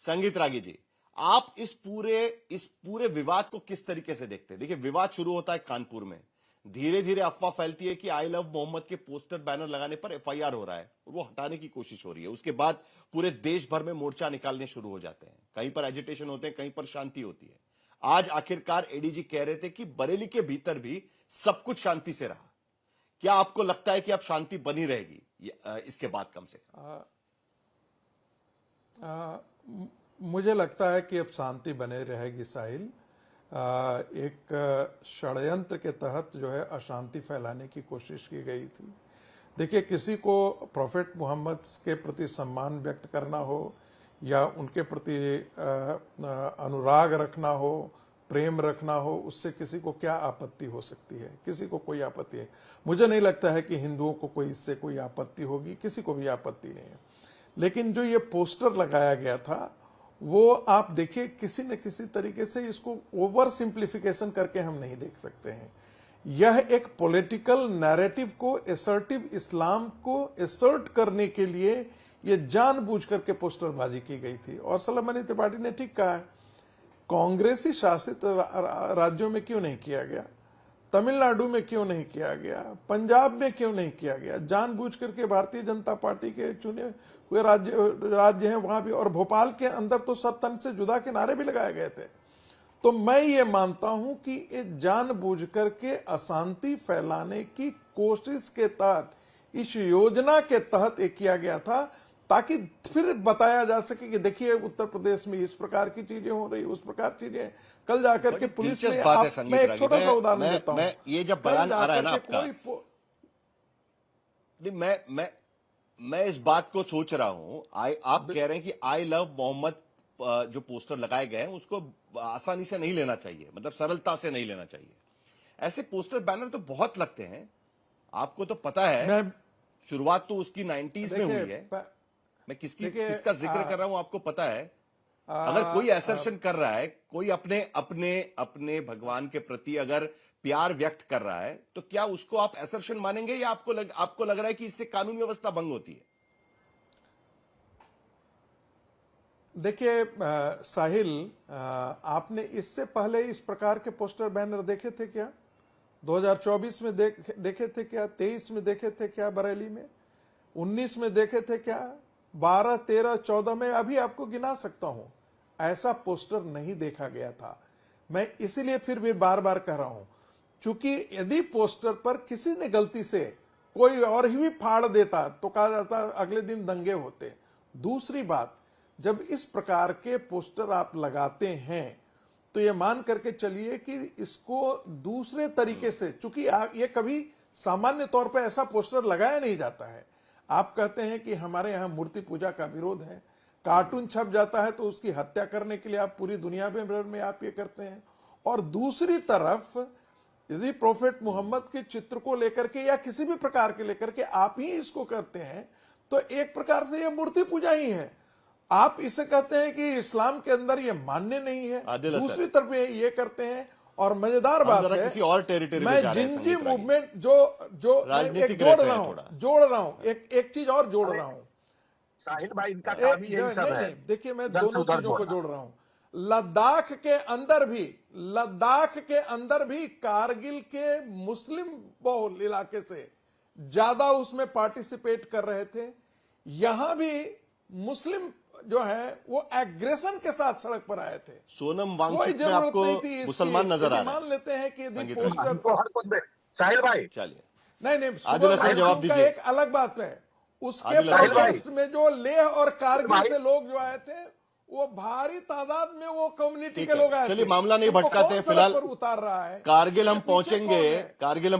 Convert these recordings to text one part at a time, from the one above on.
संगीत रागी जी, आप इस पूरे विवाद को किस तरीके से देखते हैं? देखिए, विवाद शुरू होता है कानपुर में, धीरे धीरे अफवाह फैलती है कि आई लव मोहम्मद के पोस्टर बैनर लगाने पर एफआईआर हो रहा है और वो हटाने की कोशिश हो रही है। उसके बाद पूरे देश भर में मोर्चा निकालने शुरू हो जाते हैं, कहीं पर एजिटेशन होते हैं, कहीं पर शांति होती है। आज आखिरकार एडीजी कह रहे थे कि बरेली के भीतर भी सब कुछ शांति से रहा। क्या आपको लगता है कि अब शांति बनी रहेगी इसके बाद कम से कम? मुझे लगता है कि अब शांति बने रहेगी साहिल। एक षड्यंत्र के तहत जो है अशांति फैलाने की कोशिश की गई थी। देखिए, किसी को प्रॉफेट मोहम्मद के प्रति सम्मान व्यक्त करना हो या उनके प्रति अनुराग रखना हो, प्रेम रखना हो, उससे किसी को क्या आपत्ति हो सकती है? किसी को कोई आपत्ति है? मुझे नहीं लगता है कि हिंदुओं को कोई इससे कोई आपत्ति होगी, किसी को भी आपत्ति नहीं है। लेकिन जो ये पोस्टर लगाया गया था वो आप देखिए, किसी न किसी तरीके से इसको ओवर सिंप्लीफिकेशन करके हम नहीं देख सकते हैं। यह एक पॉलिटिकल नैरेटिव को, एसर्टिव इस्लाम को एसर्ट करने के लिए ये जानबूझ करके पोस्टरबाजी की गई थी। और सलामनी त्रिपाठी ने ठीक कहा है, कांग्रेसी शासित राज्यों में क्यों नहीं किया गया, तमिलनाडु में क्यों नहीं किया गया, पंजाब में क्यों नहीं किया गया? जानबूझ करके भारतीय जनता पार्टी के चुने हुए राज्य हैं वहां भी, और भोपाल के अंदर तो सब तन से जुदा के नारे भी लगाए गए थे। तो मैं ये मानता हूं कि ये जानबूझ करके अशांति फैलाने की कोशिश के तहत, इस योजना के तहत ये किया गया था, ताकि फिर बताया जा सके कि देखिए उत्तर प्रदेश में इस प्रकार की चीजें हो रही, उस प्रकार चीजें। कल जाकर के पुलिस में मैं एक छोटा सा उदाहरण देता हूं। ये जब बयान आ रहा है ना आपका, मैं इस बात को सोच रहा हूं, आप कह रहे हैं कि आई लव मोहम्मद जो पोस्टर लगाए गए हैं उसको आसानी से नहीं लेना चाहिए, मतलब सरलता से नहीं लेना चाहिए। ऐसे पोस्टर बैनर तो बहुत लगते हैं, आपको तो पता है। शुरुआत तो उसकी 90s में हुई है। मैं किसका जिक्र कर रहा हूं आपको पता है। अगर कोई असर्शन कर रहा है, कोई अपने अपने अपने भगवान के प्रति अगर प्यार व्यक्त कर रहा है, तो क्या उसको आप असर्शन मानेंगे या आपको लग रहा है कि इससे कानून व्यवस्था भंग होती है? देखिए साहिल, आपने इससे पहले इस प्रकार के पोस्टर बैनर देखे थे क्या? 2024 में देखे थे क्या? 23 में देखे थे क्या? बरेली में 19 में देखे थे क्या? 12, 13, 14 में अभी आपको गिना सकता हूं। ऐसा पोस्टर नहीं देखा गया था। मैं इसीलिए फिर भी बार बार कह रहा हूं, चूंकि यदि पोस्टर पर किसी ने गलती से कोई और ही फाड़ देता तो कहा जाता अगले दिन दंगे होते। दूसरी बात, जब इस प्रकार के पोस्टर आप लगाते हैं तो ये मान करके चलिए कि इसको दूसरे तरीके से, चूंकि ये कभी सामान्य तौर पर ऐसा पोस्टर लगाया नहीं जाता है। आप कहते हैं कि हमारे यहां मूर्ति पूजा का विरोध है, कार्टून छप जाता है तो उसकी हत्या करने के लिए आप पूरी दुनिया में आप ये करते हैं। और दूसरी तरफ यदि प्रोफेट मोहम्मद के चित्र को लेकर के या किसी भी प्रकार के लेकर के आप ही इसको करते हैं तो एक प्रकार से यह मूर्ति पूजा ही है। आप इसे कहते हैं कि इस्लाम के अंदर ये मान्य नहीं है, दूसरी तरफ ये करते हैं। और मजेदार बात है, किसी और टेरिटरी मैं जिंजी मूवमेंट जो जोड़ रहा हूं एक चीज और जोड़ रहा हूं साहिल भाई, इनका काम ही यही सब है। देखिए, मैं दोनों चीजों को जोड़ रहा हूं। लद्दाख के अंदर भी कारगिल के मुस्लिम बहुल इलाके से ज्यादा उसमें पार्टिसिपेट कर रहे थे। यहां भी मुस्लिम जो है वो एग्रेशन के साथ सड़क पर आए थे। सोनम वांगचुक में आपको मुसलमान नजर आ रहे हैं? मान लेते हैं कि यदि पोस्टर साहिल भाई, चलिए नहीं आदिल हसन जवाब दीजिए। एक अलग बात है, उसके प्रोटेस्ट में जो लेह और कारगिल से लोग जो आए थे वो भारी तादाद में वो कम्युनिटी के लोग आए थे। चलिए, मामला नहीं भटकाते हैं फिलहाल, उतार रहा है। कारगिल हम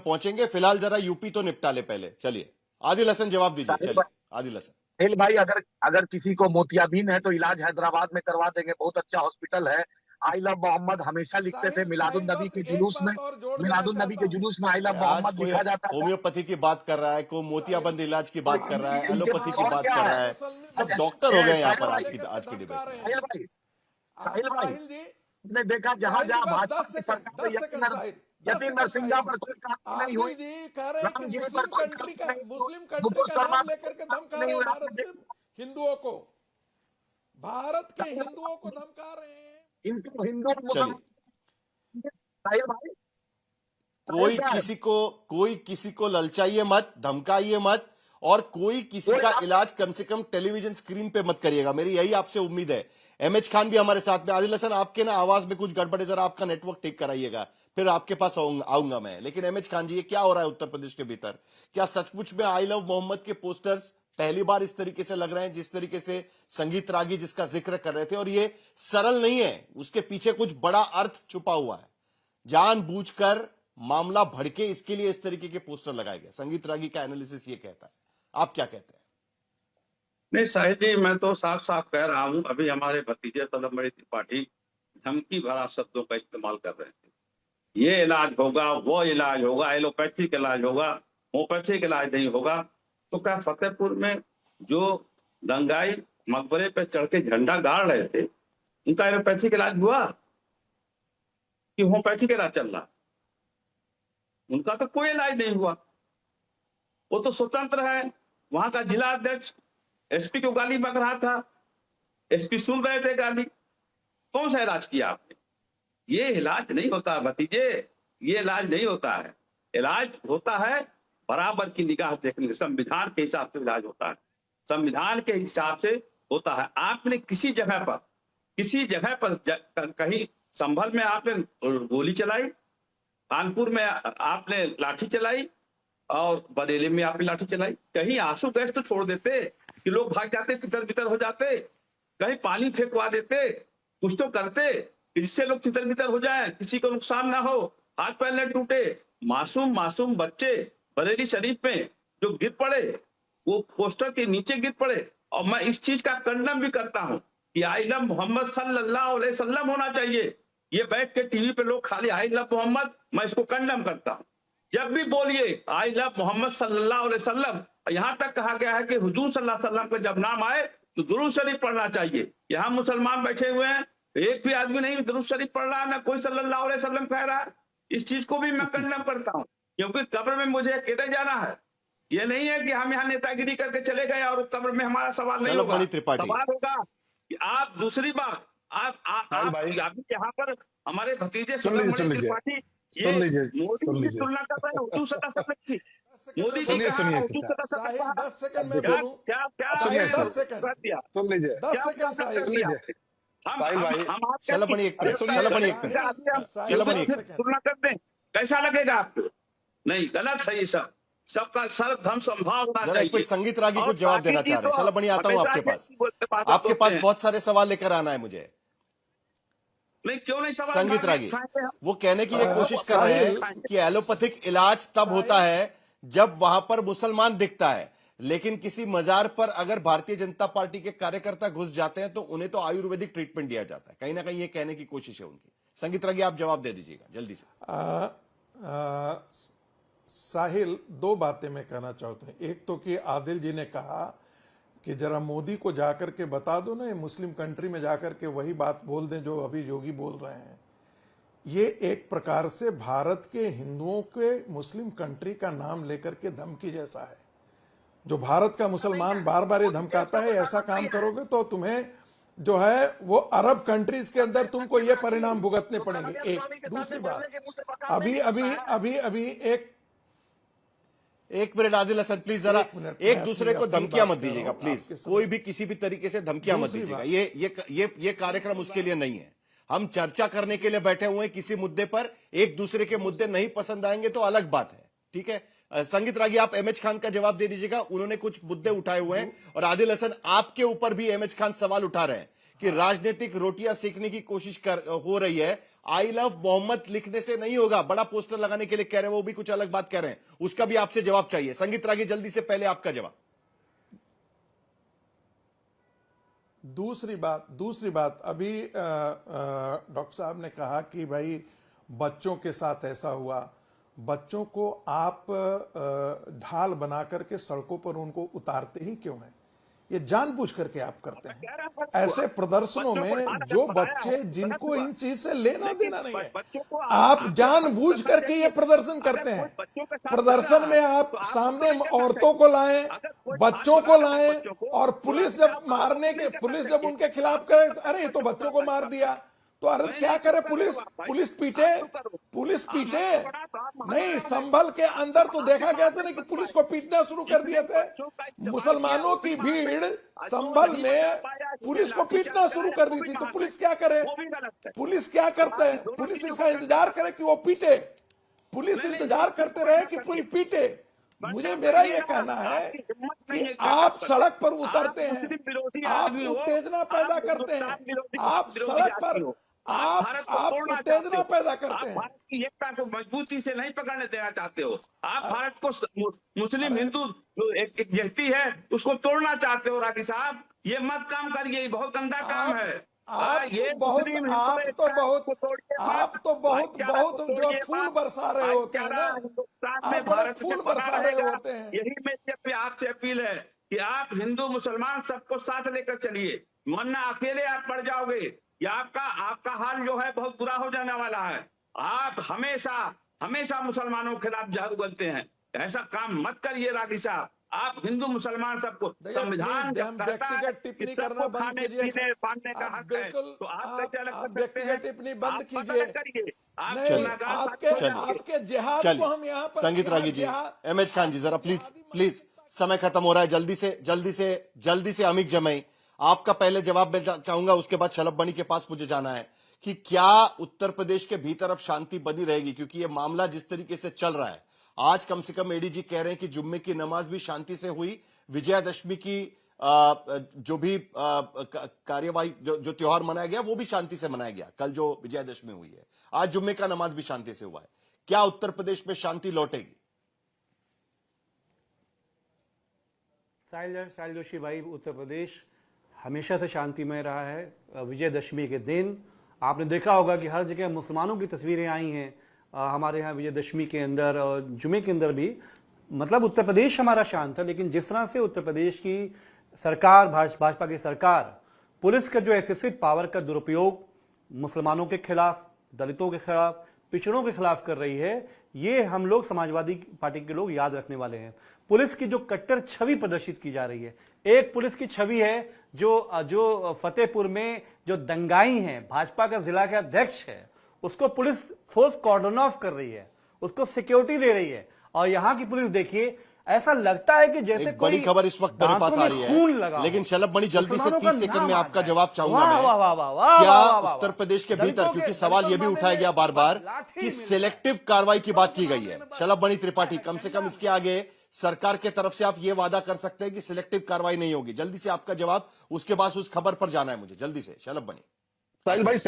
पहुंचेंगे, फिलहाल जरा यूपी तो निपटा ले पहले। चलिए आदिल हसन जवाब दीजिए। चलिए आदिल हसन। साहिल भाई, अगर किसी को मोतियाबिंद है तो इलाज हैदराबाद में करवा देंगे, बहुत अच्छा हॉस्पिटल है। आई लव मोहम्मद हमेशा लिखते थे मिलादुन्नबी के जुलूस में, आई लव मोहम्मद लिखा जाता था। होम्योपैथी की बात कर रहा है, कोई मोतियाबंद इलाज की बात कर रहा है, एलोपैथी की बात कर रहा है, सब डॉक्टर हो गए यहाँ पर आज की डिबेट। साहिल भाई ने देखा जहां भाजपा की सरकार यदि नरसिंगा पर कोई काम नहीं हुई, मुस्लिम कंट्री का नाम लेकर के धमका रहे भारत के हिंदुओं को। भारत के हिंदुओं को धमका रहे हैं। इनको हिंदू और चलिए, मुसलमान साहिल भाई, कोई साहिल किसी को ललचाइए मत, धमकाइए मत, और कोई किसी कोई का आप इलाज कम से कम टेलीविजन स्क्रीन पे मत करिएगा, मेरी यही आपसे उम्मीद है। एमएच खान भी हमारे साथ में। आदिल हसन, आपके ना आवाज में कुछ गड़बड़ है, जरा आपका नेटवर्क ठीक कराइएगा, फिर आपके पास आऊंगा मैं। लेकिन एमएच खान जी, ये क्या हो रहा है उत्तर प्रदेश के भीतर? क्या सचमुच में आई लव मोहम्मद के पोस्टर्स पहली बार इस तरीके से लग रहे हैं, जिस तरीके से संगीत रागी जिसका जिक्र कर रहे थे? और ये सरल नहीं है, उसके पीछे कुछ बड़ा अर्थ छुपा हुआ है। जानबूझकर मामला भड़के, इसके लिए इस तरीके के पोस्टर लगाए गए। संगीत रागी का एनालिसिस ये कहता है, आप क्या कहते हैं? नहीं साहिल जी, मैं तो साफ साफ कह रहा हूं, अभी हमारे भतीजे सलम त्रिपाठी धमकी भरा शब्दों का इस्तेमाल कर रहे थे। ये इलाज होगा, वो इलाज होगा, एलोपैथिक इलाज होगा, होम्योपैथिक इलाज नहीं होगा। तो क्या फतेहपुर में जो दंगाई मकबरे पे चढ़ के झंडा गाड़ रहे थे, उनका एलोपैथिक इलाज हुआ कि होम्योपैथिक इलाज चल रहा? उनका तो कोई इलाज नहीं हुआ। वो तो स्वतंत्र है। वहां का जिला अध्यक्ष एसपी को गाली बक रहा था, एसपी सुन रहे थे गाली। कौन सा इलाज किया आपने? ये इलाज नहीं होता भतीजे, ये इलाज नहीं होता है। इलाज होता है बराबर की निगाह देखने, संविधान के हिसाब से इलाज होता है, संविधान के हिसाब से होता है। आपने किसी जगह पर कहीं संभल में आपने गोली चलाई, कानपुर में आपने लाठी चलाई, और बरेली में आपने लाठी चलाई। कहीं आंसू गैस तो छोड़ देते कि लोग भाग जाते, तितर बितर हो जाते। कहीं पानी फेंकवा देते, कुछ तो करते जिससे लोग तितर बितर हो जाए, किसी को नुकसान ना हो, हाथ पैर न टूटे। मासूम बच्चे बरेली शरीफ में जो गिर पड़े, वो पोस्टर के नीचे गिर पड़े। और मैं इस चीज का कंडम भी करता हूं कि आई लव मोहम्मद सल्लल्लाहु अलैहि वसल्लम होना चाहिए। ये बैठ के टीवी पे लोग खाली आई लव मोहम्मद, मैं इसको कंडम करता हूं। जब भी बोलिए आई लव मोहम्मद सल्लल्लाहु अलैहि वसल्लम। यहां तक कहा गया है कि हुजूर सल्लल्लाहु अलैहि वसल्लम का जब नाम आए तो दुरूद शरीफ पढ़ना चाहिए। यहाँ मुसलमान बैठे हुए हैं, एक भी आदमी नहीं दुरूद शरीफ पढ़ रहा है, ना कोई सल्लल्लाहु अलैहि वसल्लम कह रहा है। इस चीज को भी मैं कंडम करता हूँ, क्योंकि कब्र में मुझे अकेले जाना है। ये नहीं है कि हम यहाँ नेतागिरी करके चले गए और कब्र में हमारा सवाल नहीं होगा। त्रिपाठी, सवाल होगा कि आप दूसरी बात आप अभी यहाँ पर हमारे भतीजे सलम त्रिपाठी ये मोदी की तुलना कर रहे हैं हुजूर सल्लल्लाहु अलैहि वसल्लम की। मोदी जी का हुजूर सल्लल्लाहु अलैहि वसल्लम 10 सेकंड में बोलूं। क्या साहिल 10 सेकंड, कर दिया? 10 सेकंड साहिल। तुलना कर दें, कैसा लगेगा आपको? नहीं, गलत है ये सब। सबका सर्वधर्म संभाव होना चाहिए। संगीत रागी को जवाब देना चाह रहे हैं। शलभनी, आता हूं आपके पास बहुत सारे सवाल लेकर आना है मुझे। नहीं, क्यों नहीं सवाल? संगीत रागी वो कहने की ये कोशिश कर रहे हैं कि एलोपैथिक इलाज तब होता है जब वहां पर मुसलमान दिखता है, लेकिन किसी मजार पर अगर भारतीय जनता पार्टी के कार्यकर्ता घुस जाते हैं तो उन्हें तो आयुर्वेदिक ट्रीटमेंट दिया जाता है। कहीं ना कहीं ये कहने की कोशिश है उनकी। संगीत रागी, आप जवाब दे दीजिएगा जल्दी से। साहिल, दो बातें मैं कहना चाहता हूं। एक तो कि आदिल जी ने कहा कि जरा मोदी को जाकर के बता दो ना, ये मुस्लिम कंट्री में जाकर के वही बात बोल दें जो अभी योगी बोल रहे हैं। ये एक प्रकार से भारत के हिंदुओं के मुस्लिम कंट्री का नाम लेकर के धमकी जैसा है। जो भारत का मुसलमान बार बार ये धमकाता है, ऐसा काम करोगे तो तुम्हें जो है वो अरब कंट्रीज के अंदर तुमको ये परिणाम भुगतने पड़ेंगे। एक दूसरी बात, अभी अभी अभी अभी एक मिनट आदिल हसन प्लीज, जरा एक दूसरे को धमकियां मत दीजिएगा प्लीज। कोई भी किसी भी तरीके से धमकियां मत दीजिएगा। ये कार्यक्रम उसके लिए नहीं है। हम चर्चा करने के लिए बैठे हुए हैं किसी मुद्दे पर। एक दूसरे के मुद्दे नहीं पसंद आएंगे तो अलग बात है, ठीक है। संगीत रागी, आप एमएच खान का जवाब दे दीजिएगा। उन्होंने कुछ मुद्दे उठाए हुए हैं, और आदिल हसन आपके ऊपर भी एमएच खान सवाल उठा रहे हैं कि राजनीतिक रोटियां सेकने की कोशिश हो रही है। आई लव मोहम्मद लिखने से नहीं होगा, बड़ा पोस्टर लगाने के लिए कह रहे हैं, वो भी कुछ अलग बात कह रहे हैं। उसका भी आपसे जवाब चाहिए। संगीत रागी, जल्दी से, पहले आपका जवाब। दूसरी बात अभी डॉक्टर साहब ने कहा कि भाई बच्चों के साथ ऐसा हुआ। बच्चों को आप ढाल बना करके सड़कों पर उनको उतारते ही क्यों हैं? ये जानबूझ करके आप करते कह हैं। रहा हूं, ऐसे प्रदर्शनों बच्चों को में ठार जो जब बनाया बच्चे हो, जिनको गलत हुआ। इन चीज से लेना लेकिन देना नहीं है, बच्चों को आप आपको जानबूझ करना करके ये चाहिए। प्रदर्शन अगर करते कोई हैं। बच्चों के साथ कर प्रदर्शन रहा में है, आप तो आपको सामने तो नहीं करना औरतों चाहिए। को लाएं, अगर कोई बच्चों ठाट को बना रहा है लाएं, बच्चों को, और तो पुलिस आप जब आपको मारने नहीं के करना पुलिस जब चाहिए। उनके खिलाफ आप करे, क्यों अरे ये तो बच्चों बच्चों को साथ मार करते दिया, हो? तो अरे नहीं क्या नहीं, करे क्यों करो पुलिस? आप भाई? पुलिस आप पीटे, क्यों करो? पुलिस आप पीटे। मत पकड़ा तो आप नहीं, महाराज बने। संभल के अंदर तो आप देखा भी गया था महाराज ना कि बन पुलिस पाए। को पीटना शुरू कर जिसने दिए थे। बच्चों का इस्तेमाल किया मुसलमानों वो भी की महान है। भीड़ और जो संभल नहीं बचा में पाया, जिसने पुलिस को लाठीचार्ज पीटना शुरू कराया, कर वो दी भी थी, तो महान पुलिस है। क्या करे? वो भी गलत है। पुलिस क्या करते आप हैं? दोनों पुलिस चीजों इसका को करते इंतजार हैं। करे कि वो पीटे, पुलिस नहीं, नहीं, इंतजार दोनों करते चीजों रहे को कि करना पूरी चाहिए। पीटे। बट मुझे आप मेरा ये करिएगा, कहना है आपकी हिम्मत कि नहीं है कि आप करें। सड़क पर आप उतरते हैं, मुस्लिम विरोधी आप आदमी हो, उत्तेजना आप पैदा करते हैं, हिंदुस्तान विरोधी आप विरोधी सड़क आदमी पर हो। आप भारत को आप तोड़ना चाहते उत्तेजना हो। पैदा करते आप हैं। भारत की एकता को मजबूती से नहीं पकड़ने देना चाहते हो। आप अरे भारत को मुस्लिम अरे हिंदू जो एक व्यक्ति है उसको तोड़ना चाहते हो। राठी साहब, ये मत काम करिए, ये बहुत गंदा काम आप है। आप तो ये बहुत मुस्लिम हिंदू आप तो एकता बहुत को तोड़िए मत, आप तो बहुत भाईचारा बहुत को जो तोड़िए फूल मत। बरसा रहे होते हैं भाईचारा ना, हिंदुस्तान में आप बड़े भारत में फूल बना बरसा रहे रहेगा। होते हैं। यही मेरी आपसे अपील है कि आप हिंदू मुसलमान सबको साथ लेकर चलिए, वरना अकेले आप पड़ जाओगे। या आपका हाल जो है बहुत बुरा हो जाने वाला है। आप हमेशा हमेशा मुसलमानों के खिलाफ जहर उगलते हैं। ऐसा काम मत करिए राठी साहब। आप हिंदू मुसलमान सबको, देखिए संविधान प्लीज, जब हम कहता है व्यक्तिगत कि टिप्पणी सबको करना बंद खाने कीजिए। पीने बांटने का आप हक है, बिल्कुल तो आप कैसे अलग कर सकते हैं? व्यक्तिगत टिप्पणी बंद आप मत कीजिए। अलग करिए। आप नहीं, गुनाहगार आपके साबित हो जाएंगे। आपके जिहाद को चलिए हम यहाँ पर संगीत रागी जी, एमएच खान जी, जरा प्लीज प्लीज, समय खत्म हो रहा है, जल्दी से अमिक जमई, आपका पहले जवाब मैं चाहूंगा, उसके बाद शलभ बनी के पास मुझे जाना है कि क्या उत्तर प्रदेश के भीतर अब शांति बनी रहेगी, क्योंकि ये मामला जिस तरीके से चल रहा है, आज कम से कम एडीजी कह रहे हैं कि जुम्मे की नमाज भी शांति से हुई, विजयादशमी की जो भी कार्यवाही जो त्योहार मनाया गया वो भी शांति से मनाया गया, कल जो विजयादशमी हुई है, आज जुम्मे का नमाज भी शांति से हुआ है। क्या उत्तर प्रदेश में शांति लौटेगी? साहिल जोशी भाई, उत्तर प्रदेश हमेशा से शांतिमय रहा है। विजयदशमी के दिन आपने देखा होगा कि हर जगह मुसलमानों की तस्वीरें आई हैं। हमारे यहाँ विजयदशमी के अंदर और जुमे के अंदर भी, मतलब उत्तर प्रदेश हमारा शांत है। लेकिन जिस तरह से उत्तर प्रदेश की सरकार, भाजपा की सरकार, पुलिस का जो एक्सेसिव पावर का दुरुपयोग मुसलमानों के खिलाफ, दलितों के खिलाफ, पिछड़ों के खिलाफ कर रही है, ये हम लोग समाजवादी पार्टी के लोग याद रखने वाले हैं। पुलिस की जो कट्टर छवि प्रदर्शित की जा रही है, एक पुलिस की छवि है जो फतेहपुर में जो दंगाई है, भाजपा का जिला के अध्यक्ष है, उसको पुलिस फोर्स कॉर्डन ऑफ कर रही है, उसको सिक्योरिटी दे रही है। और यहां की पुलिस देखिए, ऐसा लगता है कि जैसे एक बड़ी खबर इस वक्त मेरे पास आ रही है, लेकिन शलभ बनी जल्दी से 30 सेकंड में आपका जवाब चाहूंगा मैं। क्या उत्तर प्रदेश के भीतर, क्योंकि सवाल यह भी उठाया गया बार बार कि सिलेक्टिव कार्रवाई की बात की गई है, शलभ बनी त्रिपाठी, कम से कम इसके आगे सरकार के तरफ से आप ये वादा कर सकते हैं कि सिलेक्टिव कार्रवाई नहीं होगी? जल्दी से आपका जवाब, उसके बाद उस खबर पर जाना है मुझे, जल्दी से शलभ बनी। साहिल भाई,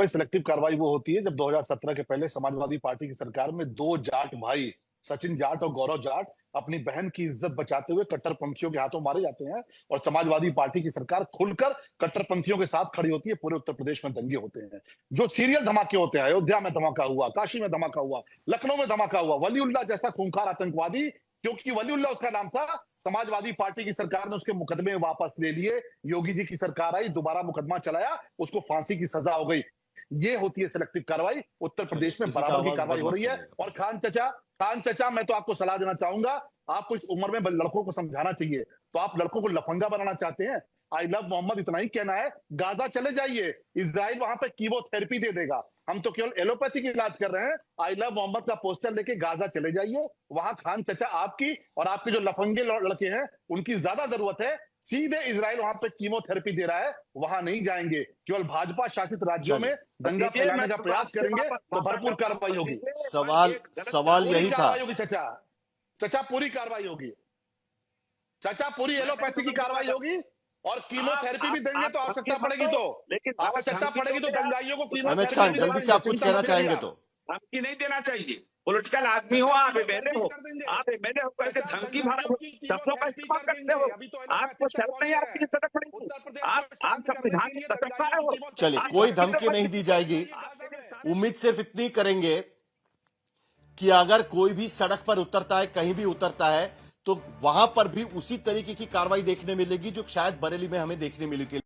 सिलेक्टिव कार्रवाई वो होती है जब 2017 के पहले समाजवादी पार्टी की सरकार में दो जाट भाई, सचिन जाट और गौरव जाट, अपनी बहन की इज्जत बचाते हुए कट्टरपंथियों के हाथों मारे जाते हैं, और समाजवादी पार्टी की सरकार खुलकर कट्टरपंथियों के साथ खड़ी होती है। पूरे उत्तर प्रदेश में दंगे होते हैं, जो सीरियल धमाके होते हैं, अयोध्या में धमाका हुआ, काशी में धमाका हुआ, लखनऊ में धमाका हुआ, वलीउल्लाह जैसा खूंखार आतंकवादी, क्योंकि वलीउल्लाह उसका नाम था, समाजवादी पार्टी की सरकार ने उसके मुकदमे वापस ले लिए, योगी जी की सरकार आई, दोबारा मुकदमा चलाया, उसको फांसी की सजा हो गई। ये होती है सिलेक्टिव कार्रवाई। उत्तर प्रदेश में बराबर की कार्रवाई हो रही है। और खान चचा, मैं तो आपको सलाह देना चाहूंगा, आपको इस उम्र में लड़कों को समझाना चाहिए। तो आप लड़कों को लफंगा बनाना चाहते हैं, आई लव मोहम्मद इतना ही कहना है, गाजा चले जाइए, इजराइल वहां पे कीमोथेरेपी दे देगा, हम तो केवल एलोपैथी की इलाज कर रहे हैं। आई लव मोहम्मद का पोस्टर लेके गाजा चले जाइए, वहां खान चचा आपकी और आपके जो लफंगे लड़के हैं उनकी ज्यादा जरूरत है। सीधे इजराइल वहां पे कीमोथेरेपी दे रहा है, वहां नहीं जाएंगे। केवल भाजपा शासित राज्यों में दंगा फैलाने का प्रयास करेंगे तो भरपूर कार्रवाई होगी। सवाल यही था चचा, पूरी कार्रवाई होगी चचा, पूरी एलोपैथी की कार्रवाई होगी, और कीमोथेरेपी भी देंगे तो आवश्यकता पड़ेगी, तो आवश्यकता पड़ेगी तो दंगाइयों को एमएच खान, जल्दी से आप कुछ कहना चाहेंगे तो? धमकी नहीं देना चाहिए। पॉलिटिकल आदमी हो, आप एमएलए हो, आप एमएलए हो करके धमकी भरा शब्दों का इस्तेमाल करते हो, आपको शर्म नहीं आती है सड़क पर? आप संविधान की कसम खाए हो। चलिए, कोई धमकी नहीं दी जाएगी। उम्मीद सिर्फ इतनी करेंगे कि अगर कोई भी सड़क पर उतरता है, कहीं भी उतरता है, तो वहां पर भी उसी तरीके की कार्रवाई देखने मिलेगी जो शायद बरेली में हमें देखने मिली थी।